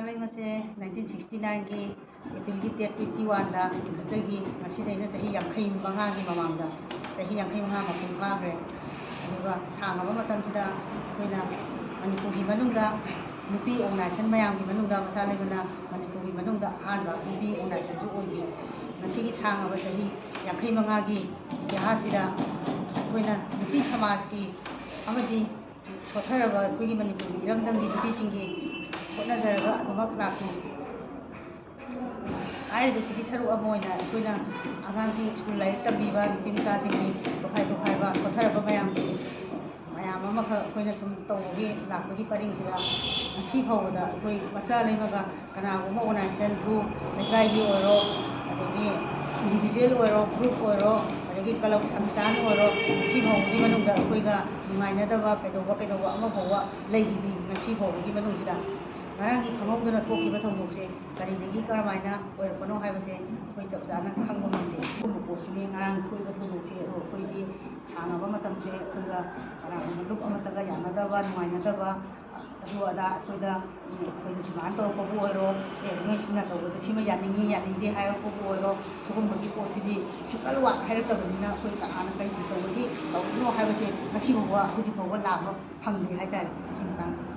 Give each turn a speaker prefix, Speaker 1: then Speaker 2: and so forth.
Speaker 1: ꯂꯩꯃꯁꯦ 1969ꯒꯤ ꯑꯦꯄ꯭ꯔꯤꯜꯒꯤ ꯗꯦꯠ 21ꯗ ꯂꯤꯡꯈꯠꯆꯈꯤ ꯉꯁꯤꯗꯩꯅ ꯆꯍꯤ 55ꯒꯤ ꯃꯃꯥꯡꯗ ꯆꯍꯤ 55 ꯃꯄꯨꯡ ꯐꯥꯈ꯭ꯔꯦ ꯑꯗꯨꯒ ꯁꯥꯡꯉꯕ ꯃꯇꯝꯁꯤꯗ ꯑꯩꯈꯣꯏꯅ ꯃꯅꯤꯄꯨꯔꯒꯤ ꯃꯅꯨꯡꯗ ꯅꯨꯄꯤ ꯑꯣꯔꯒꯅꯥꯏꯖꯦꯁꯟ ꯃꯌꯥꯝꯒꯤ ꯃꯅꯨꯡꯗ ꯃꯆꯥ ꯂꯩꯃꯅ ꯃꯅꯤꯄꯨꯔꯒꯤ ꯃꯅꯨꯡꯗ ꯑꯍꯥꯟꯕ ꯅꯨꯄꯤ ꯑꯣꯔꯒꯅꯥꯏꯖꯦꯁꯟꯁꯨ ꯑꯣꯏꯈꯤ ꯉꯁꯤꯒꯤ ꯁꯥꯡꯉꯕ ꯆꯍꯤ 55ꯒꯤ ꯏꯇꯤꯍꯥꯁꯁꯤꯗ ꯑꯩꯈꯣꯏꯅ ꯅꯨꯄꯤ ꯁꯃꯥꯖꯀꯤ ꯑꯃꯗꯤ ꯁꯣꯊꯔꯕ ꯑꯩꯈꯣꯏꯒꯤ ꯃꯅꯤꯄꯨꯔꯒꯤ ꯏꯔꯝꯗꯝꯒꯤ ꯅꯨꯄꯤꯁꯤꯡꯒꯤ ꯍꯣꯠꯅꯖꯔꯒ ꯑꯗꯨꯃꯛ ꯂꯥꯛꯈꯤ ꯍꯥꯏꯔꯤꯕꯁꯤꯒꯤ ꯁꯔꯨꯛ ꯑꯃ ꯑꯣꯏꯅ ꯑꯩꯈꯣꯏꯅ ꯑꯉꯥꯡꯁꯤꯡ ꯁ꯭ꯀꯨꯜ ꯂꯥꯏꯔꯤꯛ ꯇꯝꯕꯤꯕ ꯅꯨꯄꯤ ꯃꯆꯥꯁꯤꯡꯒꯤ ꯇꯣꯈꯥꯏꯕ ꯁꯣꯊꯔꯕ ꯃꯌꯥꯝ ꯑꯃꯈꯛ ꯑꯩꯈꯣꯏꯅ ꯁꯨꯝ ꯇꯧꯕꯒꯤ ꯂꯥꯛꯄꯒꯤ ꯄꯔꯤꯡꯁꯤꯗ ꯉꯁꯤ ꯐꯥꯎꯕꯗ ꯑꯩꯈꯣꯏ ꯃꯆꯥ ꯂꯩꯃꯒ ꯀꯅꯥꯒꯨꯝꯕ ꯑꯣꯔꯒꯅꯥꯏꯖꯦꯁꯟ ꯒ꯭ꯔꯨꯞ ꯂꯩꯀꯥꯏꯒꯤ ꯑꯣꯏꯔꯣ ꯑꯗꯒꯤ ꯏꯟꯗꯤꯕꯤꯖꯨꯋꯦꯜ ꯑꯣꯏꯔꯣ ꯒ꯭ꯔꯨꯞ ꯑꯣꯏꯔꯣ ꯑꯗꯒꯤ ꯀꯂꯕ ꯁꯪꯁꯊꯥꯟ ꯑꯣꯏꯔꯣ ꯉꯁꯤ ꯐꯥꯎꯕꯒꯤ ꯃꯅꯨꯡꯗ ꯑꯩꯈꯣꯏꯒ ꯅꯨꯡꯉꯥꯏꯅꯗꯕ ꯀꯩꯗꯧꯕ ꯑꯃ ꯐꯥꯎꯕ ꯂꯩꯈꯤꯗꯦ ꯉꯁꯤ ꯐꯥꯎꯕꯒꯤ ꯃꯅꯨꯡꯁꯤꯗ ꯉꯔꯥꯡꯒꯤ ꯈꯪꯍꯧꯗꯅ ꯊꯣꯛꯈꯤꯕ ꯊꯧꯗꯣꯛꯁꯦ ꯀꯔꯤꯗꯒꯤ ꯀꯔꯝꯍꯥꯏꯅ ꯑꯣꯏꯔꯛꯄꯅꯣ ꯍꯥꯏꯕꯁꯦ ꯑꯩꯈꯣꯏ ꯆꯞ ꯆꯥꯅ ꯈꯪꯕ ꯉꯝꯗꯦ ꯑꯗꯨꯒꯨꯝꯕ ꯄꯣꯠꯁꯤꯅꯤ ꯉꯔꯥꯡ ꯊꯣꯛꯏꯕ ꯊꯧꯗꯣꯛꯁꯦ ꯑꯗꯣ ꯑꯩꯈꯣꯏꯒꯤ ꯁꯥꯡꯉꯕ ꯃꯇꯝꯁꯦ ꯑꯩꯈꯣꯏꯒ ꯀꯅꯥꯒꯨꯝꯕ ꯂꯨꯞ ꯑꯃꯠꯇꯒ ꯌꯥꯅꯗꯕ ꯅꯨꯡꯉꯥꯏꯅꯗꯕ ꯑꯗꯨ ꯑꯗꯥ ꯑꯩꯈꯣꯏꯅ ꯗꯤꯃꯥꯟ ꯇꯧꯔꯛꯄꯕꯨ ꯑꯣꯏꯔꯣ ꯅꯣꯏ ꯁꯤꯅ ꯇꯧꯕꯗ ꯁꯤꯃ ꯌꯥꯅꯤꯡꯉꯤ ꯌꯥꯅꯤꯡꯗꯦ ꯍꯥꯏꯔꯛꯄꯕꯨ ꯑꯣꯏꯔꯣ ꯁꯤꯒꯨꯝꯕꯒꯤ ꯄꯣꯠꯁꯤꯗꯤ ꯁꯤꯡꯒꯜ ꯋꯥꯔꯗ ꯍꯥꯏꯔꯛꯇꯕꯅꯤꯅ ꯑꯩꯈꯣꯏ ꯀꯅꯥꯅ ꯀꯔꯤ ꯇꯧꯕꯒꯤ ꯇꯧꯔꯤꯅꯣ ꯍꯥꯏꯕꯁꯦ ꯉꯁꯤ ꯐꯥꯎꯕ ꯍꯧꯖꯤꯛ ꯐꯥꯎꯕ ꯂꯥꯝꯕ ꯐꯪꯗ꯭ꯔꯤ ꯍꯥꯏꯇꯥꯔꯦ ꯁꯤ ꯃꯇꯥꯡꯁꯤꯗ